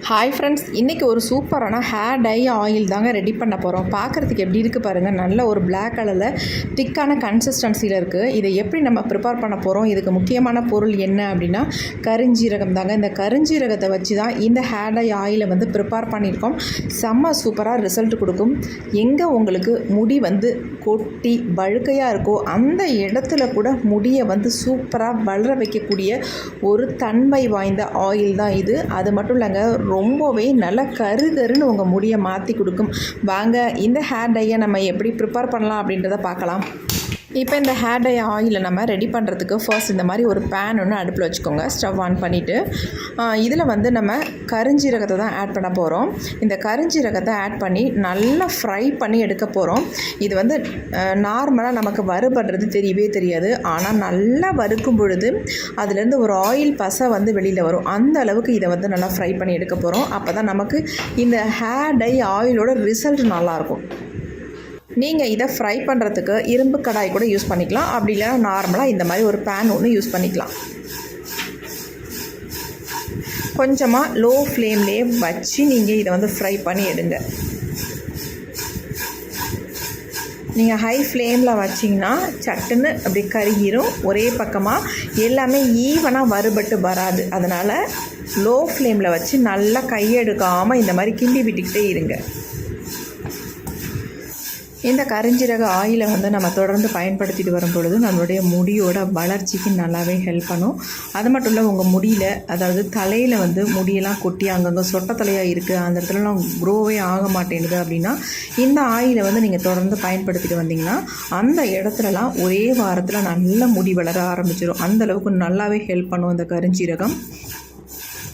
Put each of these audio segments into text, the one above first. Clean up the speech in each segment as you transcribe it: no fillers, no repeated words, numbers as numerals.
Hi friends, இன்றைக்கி ஒரு சூப்பரான ஹேர் டை ஆயில் தாங்க ரெடி பண்ண போகிறோம். பார்க்குறதுக்கு எப்படி இருக்குது பாருங்கள். நல்ல ஒரு பிளாக் கலரில் திக்கான கன்சிஸ்டன்சியில் இருக்குது. இதை எப்படி நம்ம ப்ரிப்பேர் பண்ண போகிறோம், இதுக்கு முக்கியமான பொருள் என்ன அப்படின்னா கருஞ்சீரகம் தாங்க. இந்த கருஞ்சீரகத்தை வச்சு தான் இந்த ஹேர் டை ஆயிலை வந்து ப்ரிப்பேர் பண்ணியிருக்கோம். செம்ம சூப்பராக ரிசல்ட் கொடுக்கும். எங்கே உங்களுக்கு முடி வந்து கொட்டி வழுக்கையாக இருக்கோ அந்த இடத்துல கூட முடியை வந்து சூப்பராக வளர வைக்கக்கூடிய ஒரு தன்மை வாய்ந்த ஆயில் தான் இது. அது மட்டும் இல்லைங்க, ரொம்பவே நல்லா கருகருன்னு உங்கள் முடியை மாற்றி கொடுக்கும். வாங்க இந்த ஹேர் டையை நம்ம எப்படி ப்ரிப்பேர் பண்ணலாம் அப்படின்றத பார்க்கலாம். இப்போ இந்த ஹேர் டை ஆயிலை நம்ம ரெடி பண்ணுறதுக்கு ஃபர்ஸ்ட் இந்த மாதிரி ஒரு பேன் ஒன்று அடுப்பில் வச்சுக்கோங்க. ஸ்டவ் ஆன் பண்ணிவிட்டு இதில் வந்து நம்ம கருஞ்சீரகத்தை தான் ஆட் பண்ண போகிறோம். இந்த கருஞ்சீரகத்தை ஆட் பண்ணி நல்லா ஃப்ரை பண்ணி எடுக்க போகிறோம். இது வந்து நார்மலாக நமக்கு வறுபடுறது தெரியவே தெரியாது. ஆனால் நல்லா வறுக்கும் பொழுது அதுலேருந்து ஒரு ஆயில் பசை வந்து வெளியில் வரும். அந்த அளவுக்கு இதை வந்து நல்லா ஃப்ரை பண்ணி எடுக்க போகிறோம். அப்போ தான் நமக்கு இந்த ஹேர் டை ஆயிலோட ரிசல்ட் நல்லாயிருக்கும். நீங்கள் இதை ஃப்ரை பண்ணுறதுக்கு இரும்பு கடாய் கூட யூஸ் பண்ணிக்கலாம். அப்படி இல்லைனா நார்மலாக இந்த மாதிரி ஒரு பேன் ஒன்று யூஸ் பண்ணிக்கலாம். கொஞ்சமாக லோ ஃப்ளேம்லேயே வச்சு நீங்கள் இதை வந்து ஃப்ரை பண்ணி எடுங்க. நீங்கள் ஹை ஃப்ளேமில் வச்சிங்கன்னா சட்டுன்னு அப்படி கருகிரும். ஒரே பக்கமாக எல்லாமே ஈவனாக வறுபட்டு வராது. அதனால் லோ ஃப்ளேமில் வச்சு நல்லா கையெடுக்காமல் இந்த மாதிரி கிண்டி விட்டுக்கிட்டே இருங்க. இந்த கருஞ்சீரக ஆயிலை வந்து நம்ம தொடர்ந்து பயன்படுத்திட்டு வரும் பொழுது நம்மளுடைய முடியோட வளர்ச்சிக்கு நல்லாவே ஹெல்ப் பண்ணும். அது மட்டும் இல்லை, உங்கள் முடியில், அதாவது தலையில் வந்து முடியெல்லாம் கொட்டி அங்கங்கே சொட்ட தலையாக இருக்குது, அந்த இடத்துலலாம் க்ரோவே ஆக மாட்டேங்குது அப்படின்னா இந்த ஆயிலை வந்து நீங்கள் தொடர்ந்து பயன்படுத்திட்டு வந்தீங்கன்னா அந்த இடத்துலலாம் ஒரே வாரத்தில் நல்ல முடி வளர ஆரம்பிச்சிடும். அந்தளவுக்கு நல்லாவே ஹெல்ப் பண்ணும் இந்த கருஞ்சீரகம்.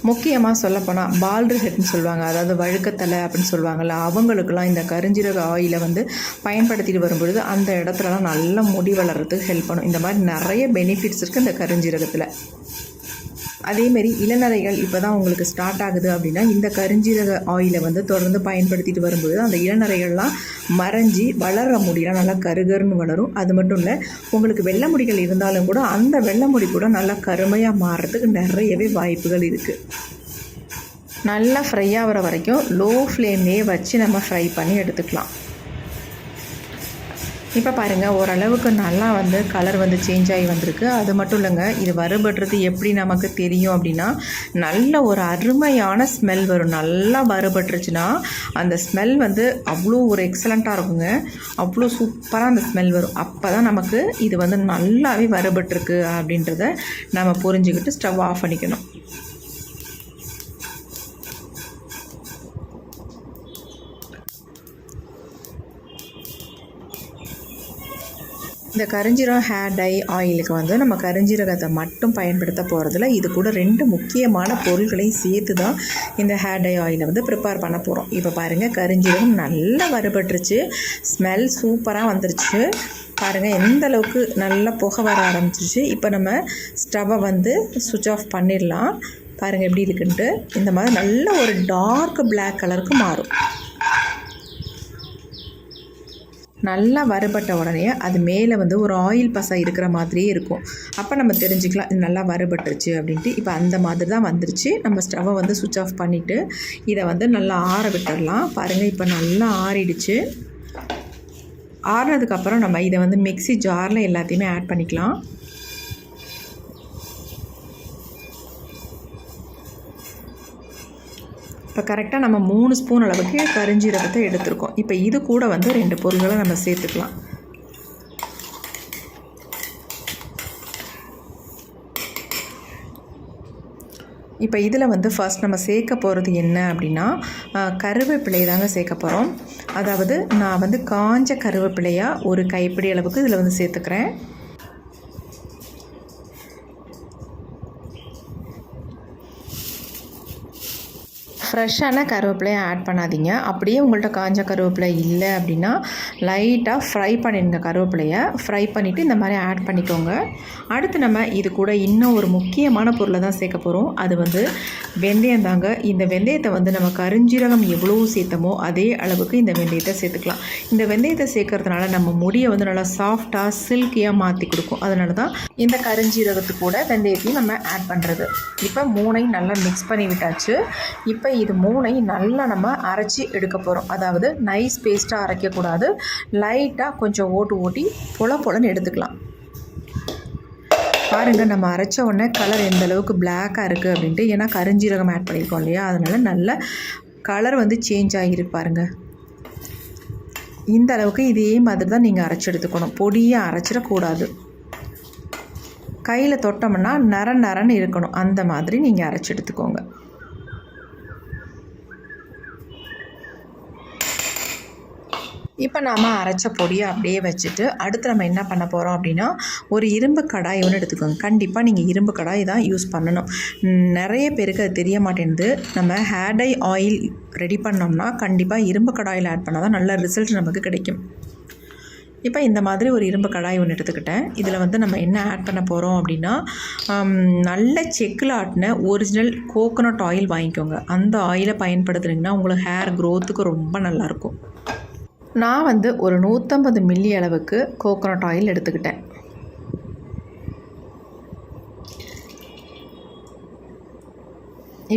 முக்கியமாக சொல்லப்போனால் பால்டு ஹெட்னு சொல்லுவாங்க, அதாவது வழுக்கத்தலை அப்படின்னு சொல்லுவாங்கள்ல, அவங்களுக்கெல்லாம் இந்த கருஞ்சீரக ஆயிலை வந்து பயன்படுத்திட்டு வரும்பொழுது அந்த இடத்துலலாம் நல்ல முடி வளர்கிறதுக்கு ஹெல்ப் பண்ணும். இந்த மாதிரி நிறைய பெனிஃபிட்ஸ் இருக்குது இந்த கருஞ்சீரகத்தில். அதேமாரி இளநரைகள் இப்போ தான் உங்களுக்கு ஸ்டார்ட் ஆகுது அப்படின்னா இந்த கருஞ்சீரக ஆயிலை வந்து தொடர்ந்து பயன்படுத்திட்டு வரும்போது அந்த இளநரைகள்லாம் மறைஞ்சி வளர்கிற முடியெல்லாம் நல்லா கருகருன்னு வளரும். அது மட்டும் இல்லை, உங்களுக்கு வெள்ளை முடிகள் இருந்தாலும் கூட அந்த வெள்ளை முடி கூட நல்லா கருமையாக மாறுறதுக்கு நிறையவே வாய்ப்புகள் இருக்குது. நல்லா ஃப்ரை ஆகிற வரைக்கும் லோ ஃப்ளேம்லேயே வச்சு நம்ம ஃப்ரை பண்ணி எடுத்துக்கலாம். இப்போ பாருங்கள், ஓரளவுக்கு நல்லா வந்து கலர் வந்து சேஞ்ச் ஆகி வந்திருக்கு. அது மட்டும் இல்லைங்க, இது வறுபடுறது எப்படி நமக்கு தெரியும் அப்படின்னா நல்ல ஒரு அருமையான ஸ்மெல் வரும். நல்லா வறுபட்டுருச்சுன்னா அந்த ஸ்மெல் வந்து அவ்வளோ ஒரு எக்ஸலண்ட்டாக இருக்குங்க. அவ்வளோ சூப்பராக அந்த ஸ்மெல் வரும். அப்போ தான் நமக்கு இது வந்து நல்லாவே வறுபட்டுருக்கு அப்படின்றத நம்ம புரிஞ்சுக்கிட்டு ஸ்டவ் ஆஃப் பண்ணிக்கணும். இந்த கருஞ்சீரகம் ஹேர் டை ஆயிலுக்கு வந்து நம்ம கருஞ்சீரகத்தை மட்டும் பயன்படுத்த போகிறதில்ல, இது கூட 2 முக்கியமான பொருட்களையும் சேர்த்து தான் இந்த ஹேர் டை ஆயிலை வந்து ப்ரிப்பேர் பண்ண போகிறோம். இப்போ பாருங்கள், கருஞ்சீரகம் நல்லா வறுபட்டுருச்சு, ஸ்மெல் சூப்பராக வந்துருச்சு. பாருங்கள் எந்த அளவுக்கு நல்லா புகை வர ஆரம்பிச்சிருச்சு. இப்போ நம்ம ஸ்டவ்வை வந்து சுவிட்ச் ஆஃப் பண்ணிடலாம். பாருங்கள் எப்படி இருக்குன்ட்டு. இந்த மாதிரி நல்ல ஒரு டார்க் பிளாக் கலருக்கு மாறும். நல்லா வறுபட்ட உடனே அது மேலே வந்து ஒரு ஆயில் பசை இருக்கிற மாதிரியே இருக்கும். அப்போ நம்ம தெரிஞ்சுக்கலாம் இது நல்லா வறுபட்டுருச்சு அப்படின்ட்டு. இப்போ அந்த மாதிரி தான் வந்துருச்சு. நம்ம ஸ்டவ்வை வந்து சுவிட்ச் ஆஃப் பண்ணிவிட்டு இதை வந்து நல்லா ஆற விட்டுடலாம். பாருங்கள், இப்போ நல்லா ஆறிடுச்சு. ஆறினதுக்கப்புறம் நம்ம இதை வந்து மிக்ஸி ஜாரில் எல்லாத்தையுமே ஆட் பண்ணிக்கலாம். இப்போ கரெக்டாக நம்ம 3 ஸ்பூன் அளவுக்கு கருஞ்சீரகத்தை எடுத்துருக்கோம். இப்போ இது கூட வந்து 2 பொருள்களை நம்ம சேர்த்துக்கலாம். இப்போ இதில் வந்து ஃபர்ஸ்ட் நம்ம சேர்க்க போகிறது என்ன அப்படின்னா கருவேப்பிலை தாங்க சேர்க்க போகிறோம். அதாவது நான் வந்து காஞ்ச கருவேப்பிலையாக ஒரு கைப்பிடி அளவுக்கு இதில் வந்து சேர்த்துக்கிறேன். ஃப்ரெஷ்ஷான கருவேப்பிலையை ஆட் பண்ணாதீங்க. அப்படியே உங்கள்கிட்ட காஞ்ச கருவேப்பிலை இல்லை அப்படின்னா லைட்டாக ஃப்ரை பண்ணிடுங்க. கருவேப்பிலையை ஃப்ரை பண்ணிவிட்டு இந்த மாதிரி ஆட் பண்ணிக்கோங்க. அடுத்து நம்ம இது கூட இன்னும் ஒரு முக்கியமான பொருளை தான் சேர்க்க போகிறோம். அது வந்து வெந்தயம் தாங்க. இந்த வெந்தயத்தை வந்து நம்ம கருஞ்சீரகம் எவ்வளோ சேர்த்தமோ அதே அளவுக்கு இந்த வெந்தயத்தை சேர்த்துக்கலாம். இந்த வெந்தயத்தை சேர்க்கறதுனால நம்ம முடியை வந்து நல்லா சாஃப்டாக சில்கியாக மாற்றி கொடுக்கும். அதனால தான் இந்த கருஞ்சீரகத்து கூட வெந்தயத்தையும் நம்ம ஆட் பண்ணுறது. இப்போ 3ஐயும் நல்லா மிக்ஸ் பண்ணி விட்டாச்சு. இப்போ இது 3ஐயும் நல்லா நம்ம அரைச்சி எடுக்க போகிறோம். அதாவது நைஸ் பேஸ்ட்டாக அரைக்கக்கூடாது, லைட்டாக கொஞ்சம் ஓட்டி பொலன்னு எடுத்துக்கலாம். பாருங்கள், நம்ம அரைச்ச உடனே கலர் எந்த அளவுக்கு பிளாக்காக இருக்குது அப்படின்ட்டு. ஏன்னா கருஞ்சீரகம் ஆட் பண்ணியிருக்கோம் இல்லையா, அதனால் நல்ல கலர் வந்து சேஞ்ச் ஆகிருக்கு பாருங்கள். இந்த அளவுக்கு இதே மாதிரி தான் நீங்கள் அரைச்சி எடுத்துக்கணும். பொடியை அரைச்சிடக்கூடாது. கையில் தொட்டோம்னா நரன்னு இருக்கணும். அந்த மாதிரி நீங்கள் அரைச்சி எடுத்துக்கோங்க. இப்போ நாம் அரைச்ச பொடியை அப்படியே வச்சுட்டு அடுத்து நம்ம என்ன பண்ண போகிறோம் அப்படின்னா, ஒரு இரும்பு கடாய் ஒன்று எடுத்துக்கோங்க. கண்டிப்பாக நீங்கள் இரும்பு கடாய் தான் யூஸ் பண்ணணும். நிறைய பேருக்கு அது தெரிய மாட்டேங்குது. நம்ம ஹேர் டை ஆயில் ரெடி பண்ணோம்னா கண்டிப்பாக இரும்பு கடாயில் ஆட் பண்ணால் தான் நல்ல ரிசல்ட் நமக்கு கிடைக்கும். இப்போ இந்த மாதிரி ஒரு இரும்பு கடாய் ஒன்று எடுத்துக்கிட்டேன். இதில் வந்து நம்ம என்ன ஆட் பண்ண போகிறோம் அப்படின்னா, நல்ல செக்கில் ஆட்டின ஒரிஜினல் கோகோனட் ஆயில் வாங்கிக்கோங்க. அந்த ஆயிலை பயன்படுத்துனீங்கன்னா உங்களுக்கு ஹேர் க்ரோத்துக்கு ரொம்ப நல்லாயிருக்கும். நான் வந்து ஒரு 150 மில்லி அளவுக்கு கோகோனட் ஆயில் எடுத்துக்கிட்டேன்.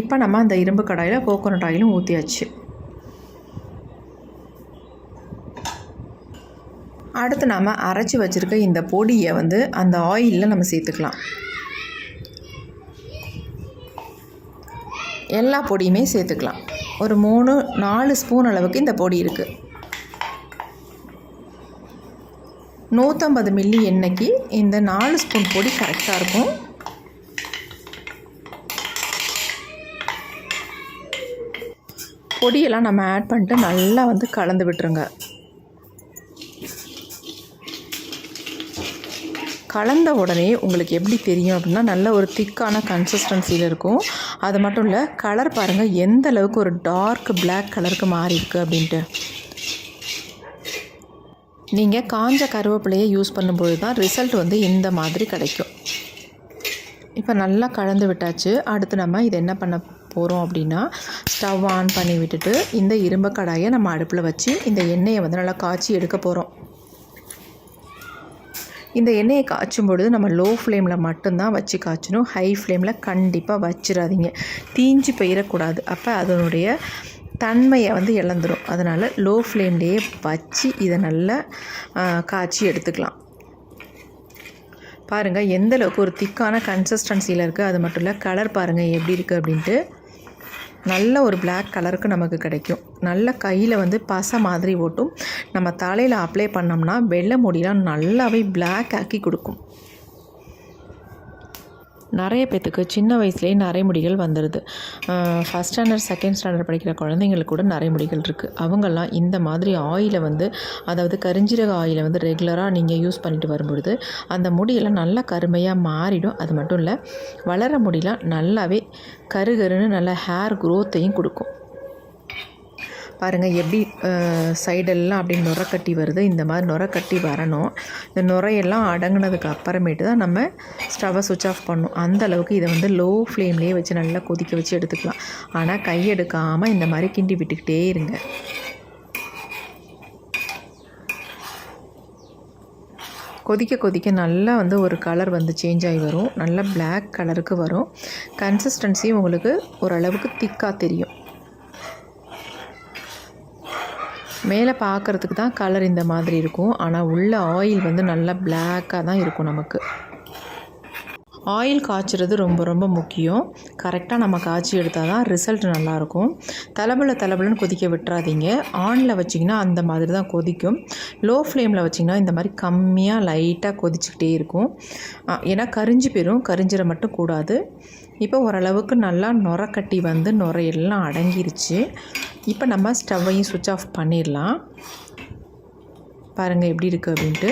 இப்போ நம்ம அந்த இரும்பு கடாயில் கோகோனட் ஆயிலும் ஊற்றியாச்சு. அடுத்து நாம் அரைச்சி வச்சுருக்க இந்த பொடியை வந்து அந்த ஆயிலில் நம்ம சேர்த்துக்கலாம். எல்லா பொடியுமே சேர்த்துக்கலாம். ஒரு 3-4 ஸ்பூன் அளவுக்கு இந்த பொடி இருக்குது. 150 மில்லி எண்ணெய்க்கு இந்த 4 ஸ்பூன் பொடி கரெக்டாக இருக்கும். பொடியெல்லாம் நம்ம ஆட் பண்ணிட்டு நல்லா வந்து கலந்து விட்டுருங்க. கலந்த உடனே உங்களுக்கு எப்படி தெரியும் அப்படின்னா, நல்ல ஒரு திக்கான கன்சிஸ்டன்சியில் இருக்கும். அது மட்டும் இல்லை, கலர் பாருங்கள் எந்த அளவுக்கு ஒரு டார்க் பிளாக் கலருக்கு மாறி இருக்குது அப்படின்ட்டு. நீங்கள் காஞ்ச கருவேப்பிலையை யூஸ் பண்ணும்போது தான் ரிசல்ட் வந்து இந்த மாதிரி கிடைக்கும். இப்போ நல்லா கலந்து விட்டாச்சு. அடுத்து நம்ம இது என்ன பண்ண போகிறோம் அப்படின்னா, ஸ்டவ் ஆன் பண்ணி விட்டுட்டு இந்த இரும்பு கடாயை நம்ம அடுப்பில் வச்சு இந்த எண்ணெயை வந்து நல்லா காய்ச்சி எடுக்க போகிறோம். இந்த எண்ணெயை காய்ச்சும் பொழுது நம்ம லோ ஃப்ளேமில் மட்டும்தான் வச்சு காய்ச்சணும். ஹை ஃப்ளேமில் கண்டிப்பாக வச்சிடாதீங்க, தீஞ்சு போயிடக்கூடாது. அப்போ அதனுடைய தன்மையை வந்து இழந்துடும். அதனால் லோ ஃப்ளேம்லேயே வச்சு இதை நல்லா காய்ச்சி எடுத்துக்கலாம். பாருங்கள் எந்த அளவுக்கு ஒரு திக்கான கன்சிஸ்டன்சியில் இருக்குது. அது மட்டும் இல்லை, கலர் பாருங்கள் எப்படி இருக்குது அப்படின்ட்டு. நல்ல ஒரு பிளாக் கலருக்கு நமக்கு கிடைக்கும். நல்ல கையில் வந்து பசை மாதிரி ஓட்டும். நம்ம தலையில் அப்ளை பண்ணோம்னா வெள்ளை முடியெலாம் நல்லாவே பிளாக் ஆக்கி கொடுக்கும். நிறைய பேத்துக்கு சின்ன வயசுலேயே நரைமுடிகள் வந்துடுது. ஃபஸ்ட் ஸ்டாண்டர்ட் செகண்ட் ஸ்டாண்டர்ட் படிக்கிற குழந்தைங்களுக்கு கூட நரைமுடிகள் இருக்குது. அவங்கெல்லாம் இந்த மாதிரி ஆயிலை வந்து, அதாவது கருஞ்சீரக ஆயிலை வந்து ரெகுலராக நீங்கள் யூஸ் பண்ணிட்டு வரும்பொழுது அந்த முடியெல்லாம் நல்லா கருமையாக மாறிடும். அது மட்டும் இல்லை, வளர முடியெல்லாம் நல்லாவே கருன்னு நல்ல ஹேர் க்ரோத்தையும் கொடுக்கும். பாருங்கள் எப்படி சைடெல்லாம் அப்படி நுரை கட்டி வருது. இந்த மாதிரி நுரை கட்டி வரணும். இந்த நுரையெல்லாம் அடங்கினதுக்கு அப்புறமேட்டு தான் நம்ம ஸ்டவ்வை சுவிட்ச் ஆஃப் பண்ணணும். அந்த அளவுக்கு இதை வந்து லோ ஃப்ளேம்லேயே வச்சு நல்லா கொதிக்க வச்சு எடுத்துக்கலாம். ஆனால் கையெடுக்காமல் இந்த மாதிரி கிண்டி விட்டுக்கிட்டே இருங்க. கொதிக்க கொதிக்க நல்லா வந்து ஒரு கலர் வந்து சேஞ்ச் ஆகி வரும். நல்லா பிளாக் கலருக்கு வரும். கன்சிஸ்டன்சியும் உங்களுக்கு ஓரளவுக்கு திக்காக தெரியும். மேலே பார்க்குறதுக்கு தான் கலர் இந்த மாதிரி இருக்கும். ஆனால் உள்ள ஆயில் வந்து நல்லா பிளாக்காக தான் இருக்கும். நமக்கு ஆயில் காய்ச்சிறது ரொம்ப ரொம்ப முக்கியம். கரெக்டாக நம்ம காய்ச்சி எடுத்தால் தான் ரிசல்ட் நல்லாயிருக்கும். தலபலன்னு கொதிக்க விட்டுறாதீங்க. ஆனில் வச்சிங்கன்னா அந்த மாதிரி தான் கொதிக்கும். லோ ஃப்ளேமில் வச்சிங்கன்னா இந்த மாதிரி கம்மியாக லைட்டாக கொதிச்சுக்கிட்டே இருக்கும். ஏன்னா கரிஞ்சு போயிடும். கரிஞ்சிட மட்டும் கூடாது. இப்போ ஓரளவுக்கு நல்லா நுரை கட்டி வந்து நுரையெல்லாம் அடங்கிருச்சு. இப்போ நம்ம ஸ்டவ்வையும் சுவிட்ச் ஆஃப் பண்ணிடலாம். பாருங்கள் எப்படி இருக்குது அப்படின்ட்டு.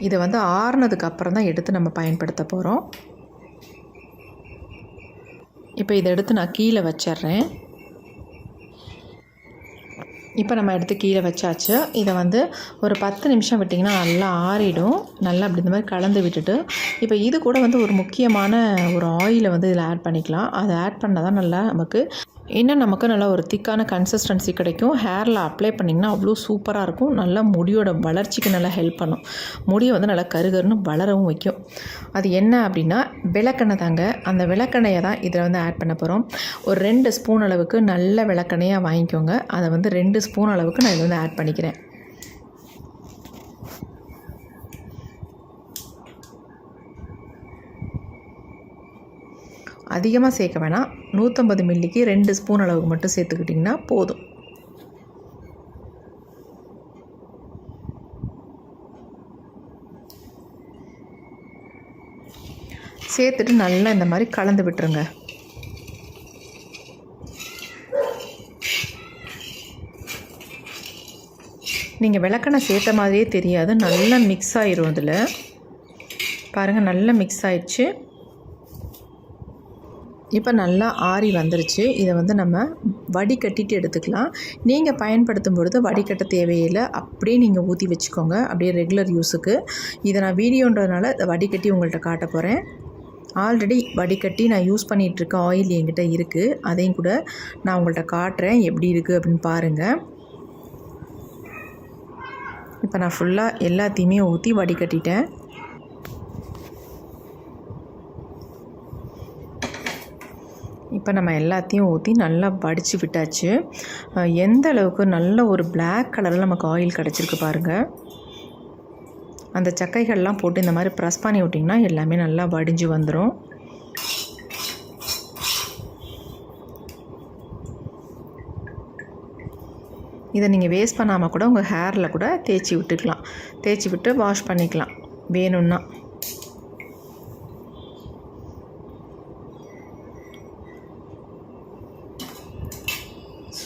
இதை வந்து ஆறுனதுக்கு அப்புறம் தான் எடுத்து நம்ம பயன்படுத்த போகிறோம். இப்போ இதை எடுத்து நான் கீழே வச்சிட்றேன். இப்போ நம்ம எடுத்து கீழே வச்சாச்சு. இதை வந்து ஒரு 10 நிமிஷம் விட்டிங்கன்னா நல்லா ஆறிடும். நல்லா அப்படி இந்த மாதிரி கலந்து விட்டுட்டு, இப்போ இது கூட வந்து ஒரு முக்கியமான ஒரு ஆயிலை வந்து இதில் ஆட் பண்ணிக்கலாம். அதை ஆட் பண்ணால் தான் நல்லா நமக்கு நல்லா ஒரு திக்கான கன்சிஸ்டன்சி கிடைக்கும். ஹேரில் அப்ளை பண்ணிங்கன்னா அவ்வளோ சூப்பராக இருக்கும். நல்லா முடியோட வளர்ச்சிக்கு நல்லா ஹெல்ப் பண்ணும். முடியை வந்து நல்லா கருகருன்னு வளரவும் வைக்கும். அது என்ன அப்படின்னா விளக்கெண்ணெய் தாங்க. அந்த விளக்கெண்ணெயை தான் இதில் வந்து ஆட் பண்ண போகிறோம். ஒரு 2 ஸ்பூன் அளவுக்கு நல்ல விளக்கெண்ணெயாக வாங்கிக்கோங்க. அதை வந்து 2 ஸ்பூன் அளவுக்கு நான் இதில் வந்து ஆட் பண்ணிக்கிறேன். அதிகமாக சேர்க்க வேணாம். 150 மில்லிக்கு 2 ஸ்பூன் அளவுக்கு மட்டும் சேர்த்துக்கிட்டிங்கன்னா போதும். சேர்த்துட்டு நல்லா இந்த மாதிரி கலந்து விட்டுருங்க. நீங்கள் விளக்கெண்ணெய் சேர்த்த மாதிரியே தெரியாது. நல்லா மிக்ஸ் ஆயிரும். அதில் பாருங்கள், நல்லா மிக்ஸ் ஆயிடுச்சு. இப்போ நல்லா ஆறி வந்துருச்சு. இதை வந்து நம்ம வடிகட்டிட்டு எடுத்துக்கலாம். நீங்கள் பயன்படுத்தும் பொழுது வடிகட்ட தேவையில்லை. அப்படியே நீங்கள் ஊற்றி வச்சுக்கோங்க, அப்படியே ரெகுலர் யூஸுக்கு. இதை நான் வீடியோன்றதுனால வடிகட்டி உங்கள்கிட்ட காட்ட போகிறேன். ஆல்ரெடி வடிகட்டி நான் யூஸ் பண்ணிகிட்ருக்க ஆயில் என்கிட்ட இருக்குது. அதையும் கூட நான் உங்கள்கிட்ட காட்டுறேன் எப்படி இருக்குது அப்படின்னு பாருங்கள். இப்போ நான் ஃபுல்லாக எல்லாத்தையுமே ஊற்றி வடிகட்டிட்டேன். இப்போ நம்ம எல்லாத்தையும் ஊற்றி நல்லா வடித்து விட்டாச்சு. எந்த அளவுக்கு நல்ல ஒரு பிளாக் கலரில் நமக்கு ஆயில் கிடச்சிருக்கு பாருங்கள். அந்த சக்கைகள்லாம் போட்டு இந்த மாதிரி ப்ரெஸ் பண்ணி விட்டிங்கன்னா எல்லாமே நல்லா வடிஞ்சு வந்துடும். இதை நீங்கள் வேஸ்ட் பண்ணாமல் கூட உங்கள் ஹேரில் கூட தேய்ச்சி விட்டுக்கலாம். தேய்ச்சி விட்டு வாஷ் பண்ணிக்கலாம் வேணும்னா.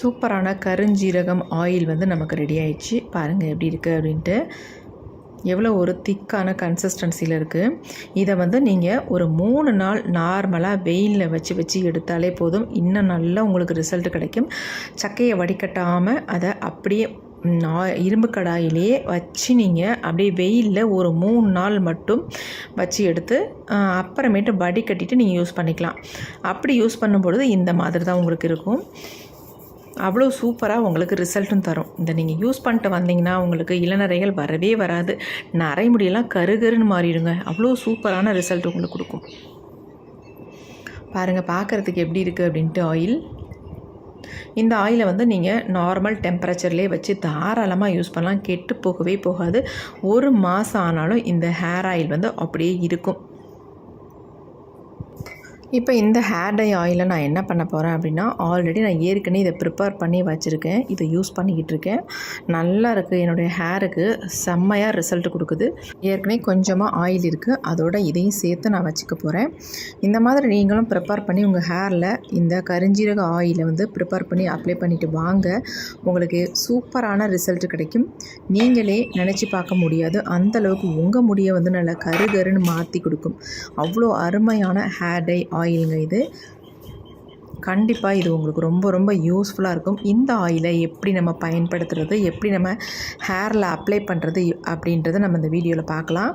சூப்பரான கருஞ்சீரகம் ஆயில் வந்து நமக்கு ரெடி ஆயிடுச்சு. பாருங்கள் எப்படி இருக்குது அப்படின்ட்டு. எவ்வளோ ஒரு திக்கான கன்சிஸ்டன்சியில் இருக்குது. இதை வந்து நீங்கள் ஒரு 3 நாள் நார்மலாக வெயிலில் வச்சு எடுத்தாலே போதும். இன்னும் நல்லா உங்களுக்கு ரிசல்ட் கிடைக்கும். சக்கையை வடிகட்டாமல் அதை அப்படியே இரும்பு கடாயிலே வச்சு நீங்கள் அப்படியே வெயிலில் ஒரு 3 நாள் மட்டும் வச்சு எடுத்து அப்புறமேட்டு வடிகட்டிட்டு நீங்கள் யூஸ் பண்ணிக்கலாம். அப்படி யூஸ் பண்ணும்பொழுது இந்த மாதிரி தான் உங்களுக்கு இருக்கும். அவ்வளோ சூப்பராக உங்களுக்கு ரிசல்ட்டும் தரும். இந்த நீங்கள் யூஸ் பண்ணிட்டு வந்தீங்கன்னா உங்களுக்கு இளநரைகள் வரவே வராது. நரை முடியெல்லாம் கருகருன்னு மாறிடுங்க. அவ்வளோ சூப்பரான ரிசல்ட் உங்களுக்கு கொடுக்கும். பாருங்கள் பார்க்குறதுக்கு எப்படி இருக்குது அப்படின்ட்டு ஆயில். இந்த ஆயிலை வந்து நீங்கள் நார்மல் டெம்பரேச்சர்லேயே வச்சு தாராளமாக யூஸ் பண்ணலாம். கெட்டு போகவே போகாது. 1 மாதம் ஆனாலும் இந்த ஹேர் ஆயில் வந்து அப்படியே இருக்கும். இப்போ இந்த ஹேர் டை ஆயிலை நான் என்ன பண்ண போகிறேன் அப்படின்னா, ஆல்ரெடி நான் ஏற்கனவே இதை ப்ரிப்பேர் பண்ணி வச்சுருக்கேன். இதை யூஸ் பண்ணிக்கிட்டு இருக்கேன். நல்லா இருக்குது. என்னுடைய ஹேருக்கு செம்மையாக ரிசல்ட் கொடுக்குது. ஏற்கனவே கொஞ்சமாக ஆயில் இருக்குது, அதோட இதையும் சேர்த்து நான் வச்சுக்க போகிறேன். இந்த மாதிரி நீங்களும் ப்ரிப்பேர் பண்ணி உங்கள் ஹேரில் இந்த கருஞ்சீரக ஆயிலை வந்து ப்ரிப்பேர் பண்ணி அப்ளை பண்ணிவிட்டு வாங்க. உங்களுக்கு சூப்பரான ரிசல்ட் கிடைக்கும். நீங்களே நினச்சி பார்க்க முடியாது அந்தளவுக்கு உங்கள் முடியை வந்து நல்லா கருகருன்னு மாற்றி கொடுக்கும். அவ்வளோ அருமையான ஹேர் டை ஆயிலுங்க இது. கண்டிப்பாக இது உங்களுக்கு ரொம்ப ரொம்ப யூஸ்ஃபுல்லாக இருக்கும். இந்த ஆயிலை எப்படி நம்ம பயன்படுத்துறது, எப்படி நம்ம ஹேரில் அப்ளை பண்ணுறது அப்படின்றத நம்ம இந்த வீடியோவில் பார்க்கலாம்.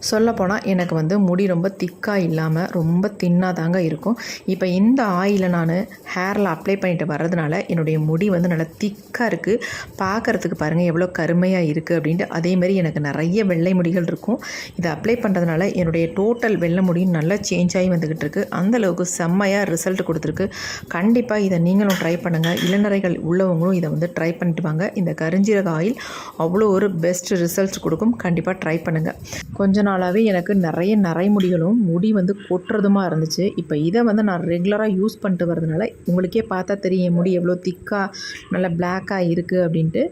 சொல்லப்போனால் எனக்கு வந்து முடி ரொம்ப திக்காக இல்லாமல் ரொம்ப தின்னாக தாங்க இருக்கும். இப்போ இந்த ஆயிலை நான் ஹேரில் அப்ளை பண்ணிட்டு வர்றதுனால என்னுடைய முடி வந்து நல்லா திக்காக இருக்குது. பார்க்குறதுக்கு பாருங்கள் எவ்வளோ கருமையாக இருக்குது அப்படின்ட்டு. அதேமாதிரி எனக்கு நிறைய வெள்ளை முடிகள் இருக்கும். இதை அப்ளை பண்ணுறதுனால என்னுடைய டோட்டல் வெள்ளை முடியும் நல்லா சேஞ்ச் ஆகி வந்துக்கிட்டு இருக்குது. அந்தளவுக்கு செம்மையாக ரிசல்ட் கொடுத்துருக்கு. கண்டிப்பாக இதை நீங்களும் ட்ரை பண்ணுங்கள். இளநரைகள் உள்ளவங்களும் இதை வந்து ட்ரை பண்ணிட்டு வாங்க. இந்த கருஞ்சீரக ஆயில் அவ்வளோ ஒரு பெஸ்ட் ரிசல்ட்ஸ் கொடுக்கும். கண்டிப்பாக ட்ரை பண்ணுங்கள். கொஞ்ச நாளாகவே எனக்கு நிறைய நரைமுடிகளும் முடி வந்து கொட்டுறதுமா இருந்துச்சு. இப்போ இதை வந்து நான் ரெகுலராக யூஸ் பண்ணிட்டு வரதுனால உங்களுக்கே பார்த்தா தெரியும் முடி எவ்வளோ திக்காக நல்லா பிளாக்காக இருக்குது அப்படின்ட்டு.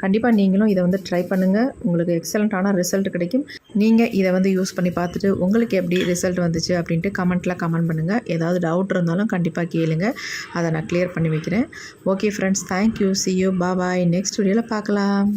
கண்டிப்பாக நீங்களும் இதை வந்து ட்ரை பண்ணுங்கள். உங்களுக்கு எக்ஸலண்ட்டான ரிசல்ட் கிடைக்கும். நீங்கள் இதை வந்து யூஸ் பண்ணி பார்த்துட்டு உங்களுக்கு எப்படி ரிசல்ட் வந்துச்சு அப்படின்ட்டு கமெண்ட் பண்ணுங்கள். ஏதாவது டவுட் இருந்தாலும் கண்டிப்பாக கேளுங்க. அதை நான் கிளியர் பண்ணி வைக்கிறேன். Okay friends, thank you. see you. Bye. Next வீடியோவில் பார்க்கலாம்.